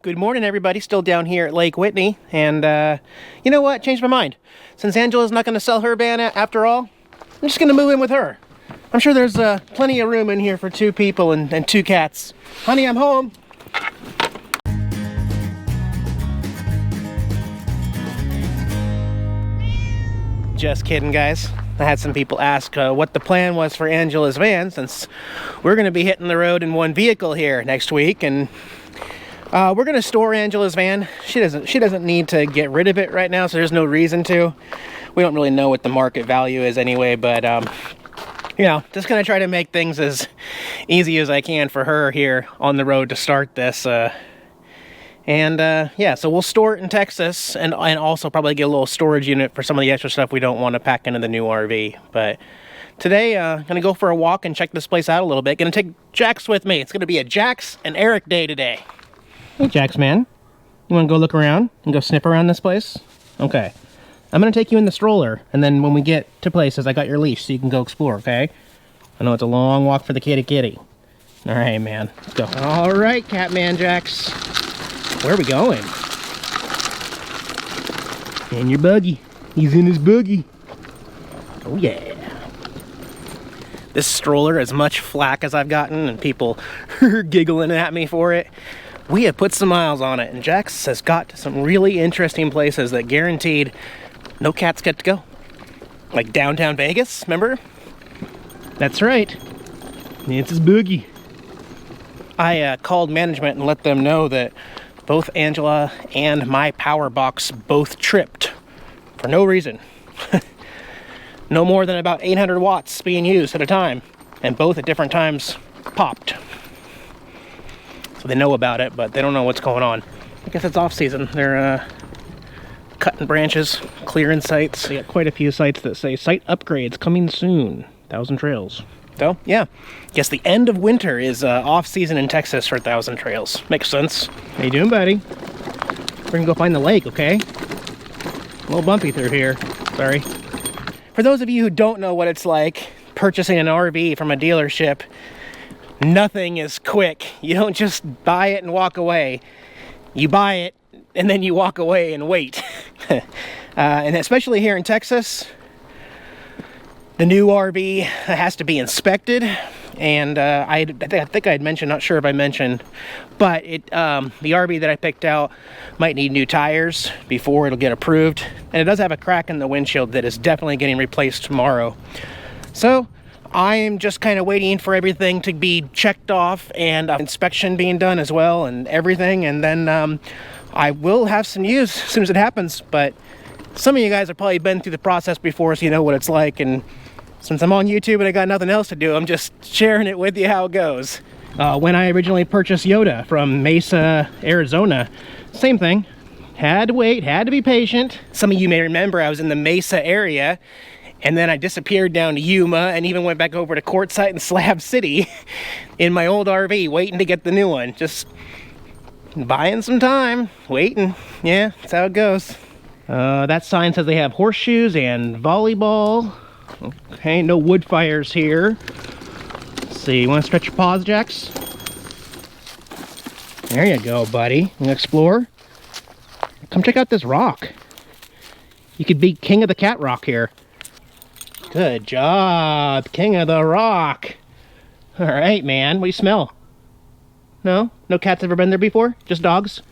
Good morning, everybody. Still down here at Lake Whitney, and you know what? Changed my mind. Since Angela's not going to sell her van after all, I'm just going to move in with her. I'm sure there's plenty of room in here for 2 people and 2 cats. Honey, I'm home. Just kidding, guys. I had some people ask what the plan was for Angela's van, since we're going to be hitting the road in one vehicle here next week, and we're going to store Angela's van. She doesn't need to get rid of it right now, so there's no reason to. We don't really know what the market value is anyway, but you know, just going to try to make things as easy as I can for her here on the road to start this. Yeah, so we'll store it in Texas, and also probably get a little storage unit for some of the extra stuff we don't want to pack into the new RV. But today, gonna go for a walk and check this place out a little bit. Gonna take Jax with me. It's gonna be a Jax and Eric day today. Hey, Jax, man. You wanna go look around and go sniff around this place? Okay. I'm gonna take you in the stroller, and then when we get to places, I got your leash so you can go explore, okay? I know it's a long walk for the kitty. All right, man. Let's go. All right, Catman Jax. Where are we going? In your buggy. He's in his buggy. Oh yeah. This stroller, as much flack as I've gotten and people giggling at me for it, we have put some miles on it, and Jax has got to some really interesting places that guaranteed no cats get to go. Like downtown Vegas, remember? That's right. It's his buggy. I called management and let them know that both Angela and my power box both tripped for no reason. No more than about 800 watts being used at a time, and both at different times popped. So they know about it, but they don't know what's going on. I guess it's off season. They're cutting branches, clearing sites. They got quite a few sites that say site upgrades coming soon. 1,000 Trails. So, yeah, guess the end of winter is off-season in Texas for 1,000 Trails. Makes sense. How you doing, buddy? We're gonna go find the lake, okay? A little bumpy through here. Sorry. For those of you who don't know what it's like purchasing an RV from a dealership, nothing is quick. You don't just buy it and walk away. You buy it, and then you walk away and wait. And especially here in Texas, the new RV has to be inspected, and I think I had mentioned, not sure if I mentioned, but the RV that I picked out might need new tires before it'll get approved, and it does have a crack in the windshield that is definitely getting replaced tomorrow. So I'm just kind of waiting for everything to be checked off, and inspection being done as well, and everything, and then I will have some news as soon as it happens. But some of you guys have probably been through the process before, so you know what it's like, and since I'm on YouTube and I got nothing else to do, I'm just sharing it with you how it goes. When I originally purchased Yoda from Mesa, Arizona, same thing. Had to wait, had to be patient. Some of you may remember I was in the Mesa area, and then I disappeared down to Yuma and even went back over to Quartzsite in Slab City in my old RV, waiting to get the new one. Just buying some time, waiting. Yeah, that's how it goes. That sign says they have horseshoes and volleyball. Okay, no wood fires here. Let's see, you want to stretch your paws, Jax? There you go, buddy. You want to explore? Come check out this rock. You could be king of the cat rock here. Good job, king of the rock. All right, man. What do you smell? No? No cats ever been there before? Just dogs?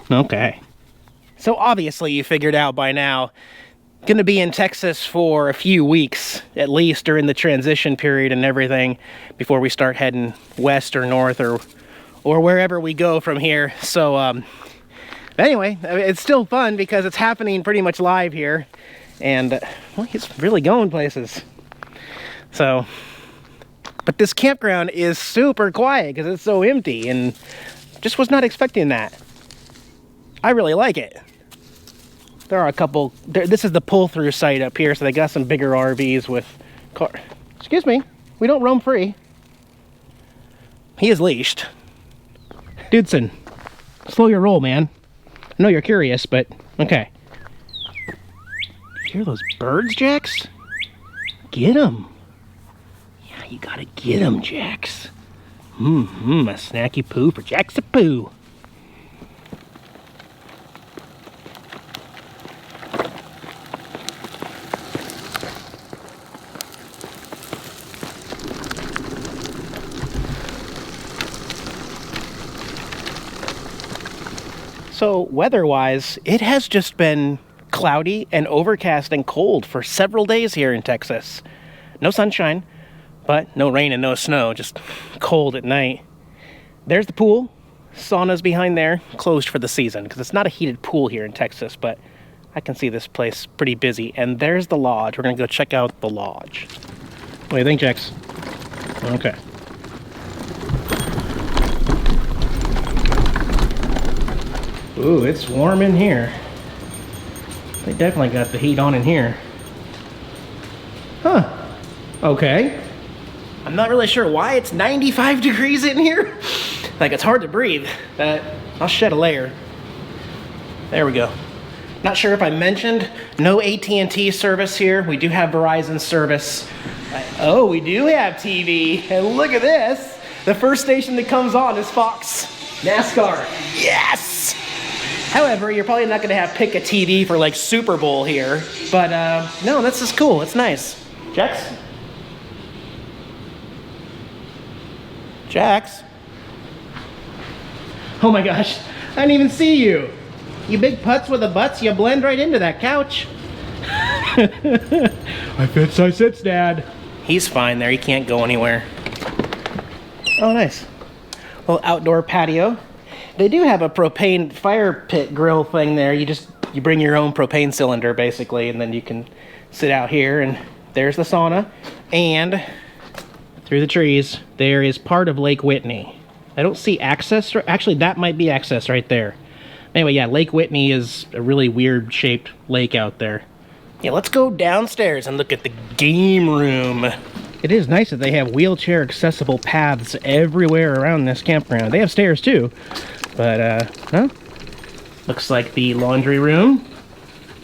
Okay. So obviously you figured out by now, gonna be in Texas for a few weeks, at least during the transition period and everything, before we start heading west or north or wherever we go from here. So anyway, it's still fun because it's happening pretty much live here, and well, he's really going places. So, but this campground is super quiet because it's so empty, and just was not expecting that. I really like it. There are a couple, this is the pull-through site up here, so they got some bigger RVs with car. Excuse me, we don't roam free. He is leashed. Dudson, slow your roll, man. I know you're curious, but okay. You hear those birds, Jax? Get them. Yeah, you gotta get them, Jax. A snacky poo for Jax-a-poo. So weather-wise, it has just been cloudy and overcast and cold for several days here in Texas. No sunshine, but no rain and no snow, just cold at night. There's the pool. Sauna's behind there, closed for the season, because it's not a heated pool here in Texas, but I can see this place pretty busy. And there's the lodge. We're gonna go check out the lodge. What do you think, Jax? Okay. Ooh, it's warm in here. They definitely got the heat on in here. Huh. Okay. I'm not really sure why it's 95 degrees in here. Like, it's hard to breathe, but I'll shed a layer. There we go. Not sure if I mentioned, no AT&T service here. We do have Verizon service. Oh, we do have TV. And look at this. The first station that comes on is Fox NASCAR. Yes! However, you're probably not going to have pick a TV for like Super Bowl here. But no, this is cool. It's nice. Jax? Jax? Oh my gosh, I didn't even see you. You big putz with the butts, you blend right into that couch. I fits, I sits, Dad. He's fine there, he can't go anywhere. Oh, nice. Little outdoor patio. They do have a propane fire pit grill thing there. You bring your own propane cylinder, basically, and then you can sit out here, and there's the sauna. And through the trees, there is part of Lake Whitney. I don't see access. Actually, that might be access right there. Anyway, yeah, Lake Whitney is a really weird shaped lake out there. Yeah, let's go downstairs and look at the game room. It is nice that they have wheelchair accessible paths everywhere around this campground. They have stairs too, but huh? Looks like the laundry room.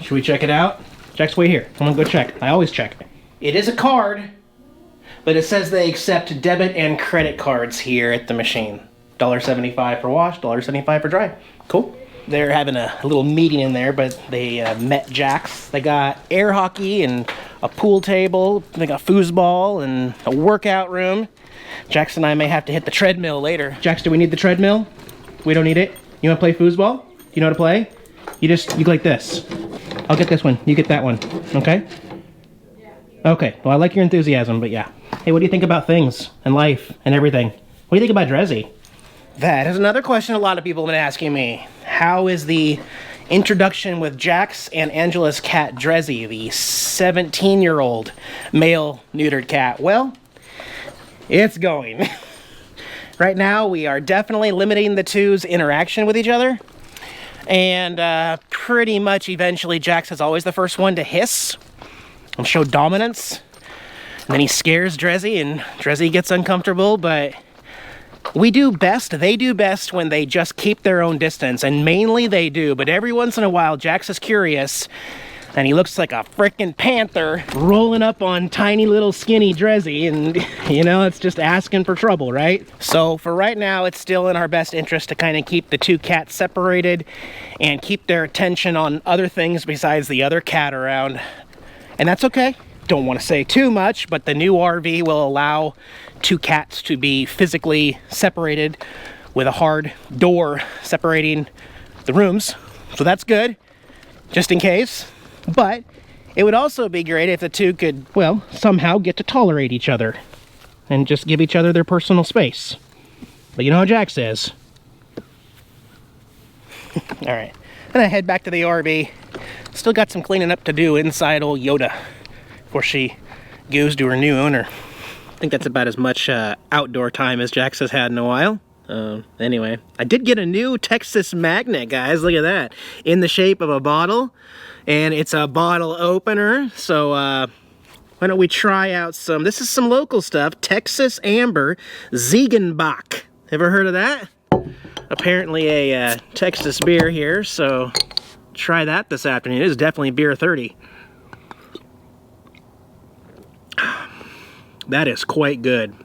Should we check it out? Jack's way here. Come on, go check. I always check. It is a card, but it says they accept debit and credit cards here at the machine. $1.75 for wash, $1.75 for dry. Cool. They're having a little meeting in there, but they met Jax. They got air hockey and a pool table. They got foosball and a workout room. Jax and I may have to hit the treadmill later. Jax, do we need the treadmill? We don't need it. You want to play foosball? Do you know how to play? You go like this. I'll get this one. You get that one. Okay? Okay. Well, I like your enthusiasm, but yeah. Hey, what do you think about things and life and everything? What do you think about Drezzy? That is another question a lot of people have been asking me. How is the introduction with Jax and Angela's cat, Drezzy, the 17-year-old male neutered cat? Well, it's going. Right now, we are definitely limiting the two's interaction with each other. And pretty much eventually, Jax is always the first one to hiss and show dominance. And then he scares Drezzy, and Drezzy gets uncomfortable, but we do best, they do best when they just keep their own distance, and mainly they do, but every once in a while, Jax is curious, and he looks like a frickin' panther rolling up on tiny little skinny Drezzy, and, you know, it's just asking for trouble, right? So for right now, it's still in our best interest to kind of keep the two cats separated and keep their attention on other things besides the other cat around, and that's okay. Don't want to say too much, but the new RV will allow two cats to be physically separated with a hard door separating the rooms. So that's good, just in case. But it would also be great if the two could, well, somehow get to tolerate each other and just give each other their personal space. But you know how Jack says. All right, then I head back to the RV. Still got some cleaning up to do inside old Yoda before she goes to her new owner. I think that's about as much outdoor time as Jax has had in a while. Anyway, I did get a new Texas magnet, guys. Look at that. In the shape of a bottle. And it's a bottle opener. So why don't we try out some, this is some local stuff. Texas Amber Ziegenbach. Ever heard of that? Apparently a Texas beer here. So try that this afternoon. It is definitely beer 30. That is quite good.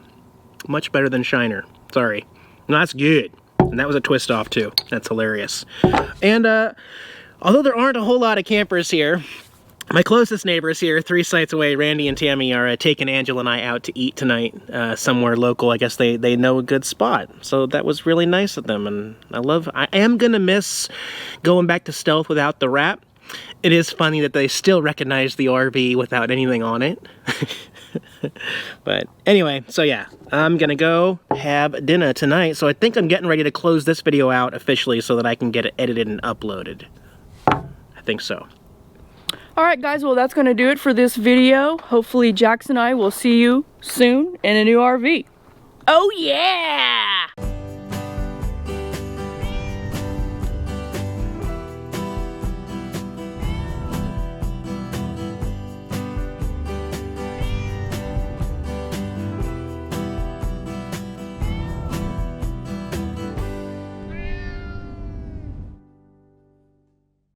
Much better than Shiner. Sorry. No, that's good. And that was a twist off too. That's hilarious. And although there aren't a whole lot of campers here, My closest neighbors here, 3 sites away, Randy and Tammy, are taking Angela and I out to eat tonight somewhere local. I guess they know a good spot. So that was really nice of them. And I am going to miss going back to stealth without the wrap. It is funny that they still recognize the RV without anything on it. But anyway, so yeah, I'm going to go have dinner tonight. So I think I'm getting ready to close this video out officially so that I can get it edited and uploaded. I think so. Alright guys, well that's going to do it for this video. Hopefully Jax and I will see you soon in a new RV. Oh yeah!